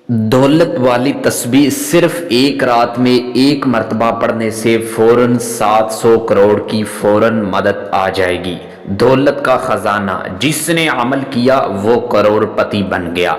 दौलत वाली तस्बीह सिर्फ एक रात में एक मर्तबा पढ़ने से फौरन 700 करोड़ की फौरन मदद आ जाएगी। दौलत का खजाना जिसने अमल किया वो करोड़पति बन गया।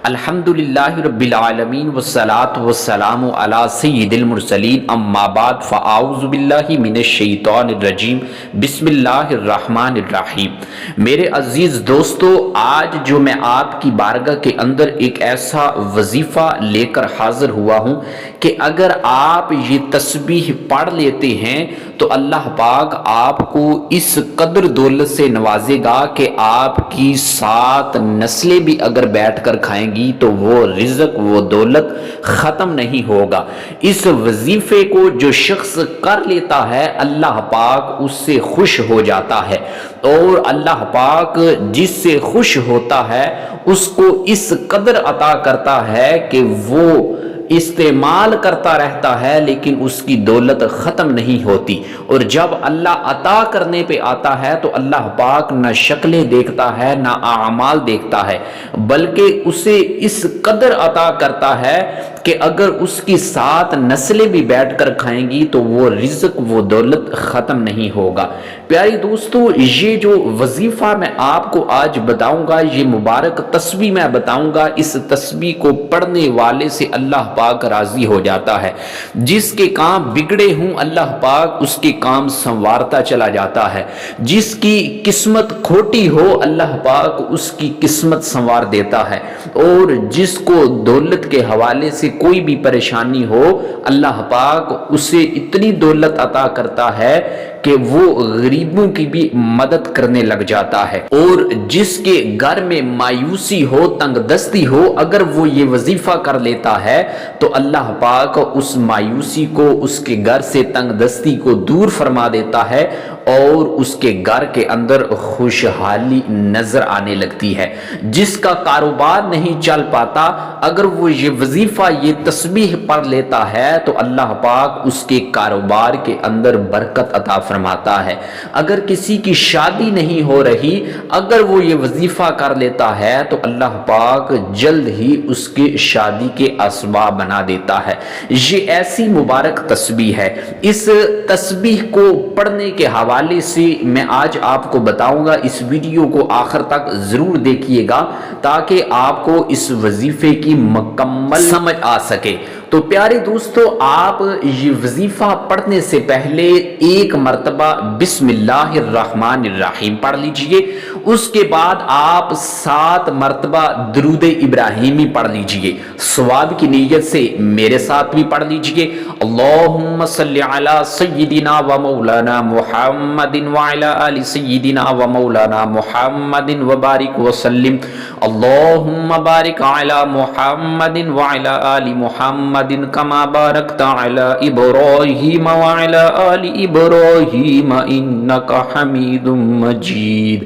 अल्हम्दुलिल्लाहि रब्बिल आलमीन वस्सलातु वस्सलामु अला सय्यिदिल मुरसलीन अम्मा बाद फ़अऊज़ु बिल्लाहि मिनश शैतानिर रजीम बिस्मिल्लाहिर रहमानिर रहीम। मेरे अजीज दोस्तों, आज जो मैं आपकी बारगाह के अंदर एक ऐसा वजीफा लेकर हाजिर हुआ हूँ कि अगर आप ये तस्बीह पढ़ लेते हैं तो अल्लाह पाक आपको इस कदर दौलत से नवाजेगा कि आपकी 7 नस्लें भी अगर बैठकर खाएंगी तो वो रिज़्क, वो दौलत ख़त्म नहीं होगा। इस वजीफे को जो शख्स कर लेता है अल्लाह पाक उससे खुश हो जाता है, और अल्लाह पाक जिससे खुश होता है उसको इस कदर अता करता है कि वो इस्तेमाल करता रहता है लेकिन उसकी दौलत ख़त्म नहीं होती। और जब अल्लाह अता करने पे आता है तो अल्लाह पाक न शक्लें देखता है न आमाल देखता है, बल्कि उसे इस कदर अता करता है कि अगर उसकी 7 नस्लें भी बैठकर खाएंगी तो वो रिज़्क, वो दौलत ख़त्म नहीं होगा। प्यारे दोस्तों, ये जो वजीफ़ा मैं आपको आज बताऊंगा, ये मुबारक तस्बीह मैं बताऊंगा, इस तस्बीह को पढ़ने वाले से अल्लाह पाक राजी हो जाता है। जिसके काम बिगड़े हों अल्लाह पाक उसके काम संवारता चला जाता है। जिसकी किस्मत खोटी हो अल्लाह पाक उसकी किस्मत संवार देता है, और जिसको दौलत के हवाले से कोई भी परेशानी हो अल्लाह पाक उसे इतनी दौलत अता करता है कि वो गरीबों की भी मदद करने लग जाता है। और जिसके घर में मायूसी हो, तंगदस्ती हो, अगर वो ये वजीफा कर लेता है तो अल्लाह पाक उस मायूसी को, उसके घर से तंगदस्ती को दूर फरमा देता है और उसके घर के अंदर खुशहाली नजर आने लगती है। जिसका कारोबार नहीं चल पाता, अगर वो ये वजीफा, ये तस्बीह पढ़ लेता है तो अल्लाह पाक उसके कारोबार के अंदर बरकत अता फरमाता है। अगर किसी की शादी नहीं हो रही, अगर वो ये वजीफा कर लेता है तो अल्लाह पाक जल्द ही उसके शादी के असबाब बना देता है। ये ऐसी मुबारक तस्बीह है। इस तस्बीह को पढ़ने के हवाले से मैं आज आपको बताऊंगा। इस वीडियो को आखिर तक जरूर देखिएगा ताकि आपको इस वजीफे की मुकम्मल समझ आ सके। तो प्यारे दोस्तों, आप ये वजीफा पढ़ने से पहले एक मर्तबा बिस्मिल्लाहिर्रहमानिर्रहीम पढ़ लीजिए। उसके बाद आप 7 मर्तबा दुरूद इब्राहिमी पढ़ लीजिए। सवाब की नीयत से मेरे साथ भी पढ़ लीजिए। अल्लाहुम्मा सल्ली अला सय्यिदिना व मौलाना मुहम्मदिन व अला आलि सय्यिदिना व मौलाना मुहम्मदिन व बारिक व सल्लिम। अल्लाहुम्मा बारिक अला मुहम्मदिन व अला आलि मुहम्मदिन कमा बारकता अला इब्राहीम व अला आलि इब्राहीम इन्नका हमीदुम मजीद।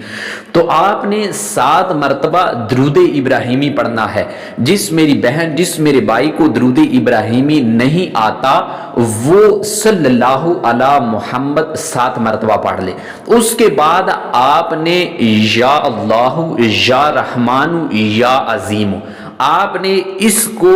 तो आपने 7 मर्तबा दुरूद इब्राहिमी पढ़ना है। जिस मेरी बहन, जिस मेरे भाई को दुरूद इब्राहिमी नहीं आता वो सल्लल्लाहु अला मोहम्मद 7 मर्तबा पढ़ ले। उसके बाद आपने या अल्लाहु या रहमानु या अजीम, आपने इसको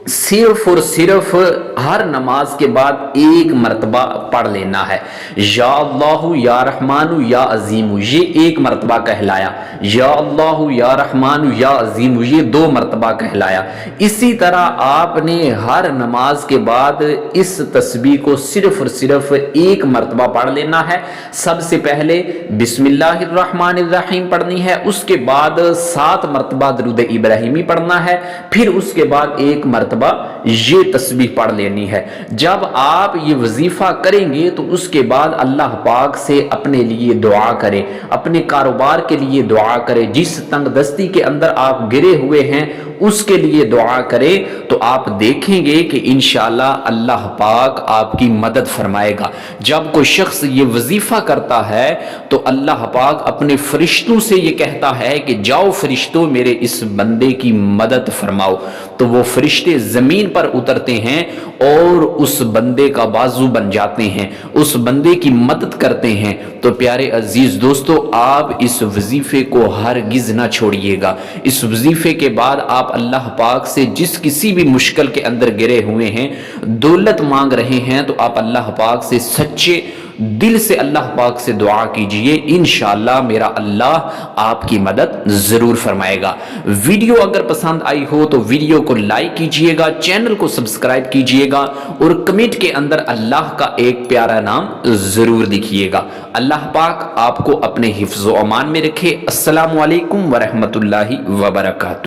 सिर्फ और सिर्फ हर नमाज के बाद एक मर्तबा पढ़ लेना है। या अल्लाहु या रहमानु या अजीमु, ये एक मर्तबा कहलाया। या अल्लाहु या रहमानु या अजीमु, ये 2 मर्तबा कहलाया। इसी तरह आपने हर नमाज के बाद इस तस्बीह को सिर्फ और सिर्फ एक मर्तबा पढ़ लेना है। सबसे पहले बिस्मिल्लाहिर्रहमानिर्रहीम पढ़नी है, उसके बाद 7 मर्तबा दुरूद इब्राहिमी पढ़ना है, फिर उसके बाद एक मर्तबा ये तस्बीह पढ़ लेनी है। जब आप ये वजीफा करेंगे तो उसके बाद अल्लाह पाक से अपने लिए दुआ करें, अपने कारोबार के लिए दुआ करें। जिस तंगदस्ती के अंदर आप गिरे हुए हैं उसके लिए दुआ करें तो आप देखेंगे कि इंशाअल्लाह अल्लाह पाक आपकी मदद फरमाएगा। जब कोई शख्स ये वजीफा करता है तो अल्लाह पाक अपने फरिश्तों से ये कहता है कि जाओ फरिश्तों मेरे इस बंदे की मदद फरमाओ, तो वो फरिश्ते जमीन पर उतरते हैं और उस बंदे का बाजू बन जाते हैं, उस बंदे की मदद करते हैं। तो प्यारे अजीज दोस्तों, आप इस वजीफे को हरगिज ना छोड़िएगा। इस वजीफे के बाद आप آپ اللہ پاک سے جس کسی بھی مشکل کے اندر گرے ہوئے ہیں، دولت مانگ رہے ہیں، تو آپ اللہ پاک سے سچے دل سے اللہ پاک سے دعا کیجئے، انشاءاللہ میرا اللہ آپ کی مدد ضرور فرمائے گا۔ ویڈیو اگر پسند آئی ہو تو ویڈیو کو لائک کیجئے گا، چینل کو سبسکرائب کیجئے گا اور کمنٹ کے اندر اللہ کا ایک پیارا نام ضرور لکھیے گا۔ اللہ پاک آپ کو اپنے حفظ و امان میں رکھے۔ السلام علیکم ورحمۃ اللہ وبرکاتہ۔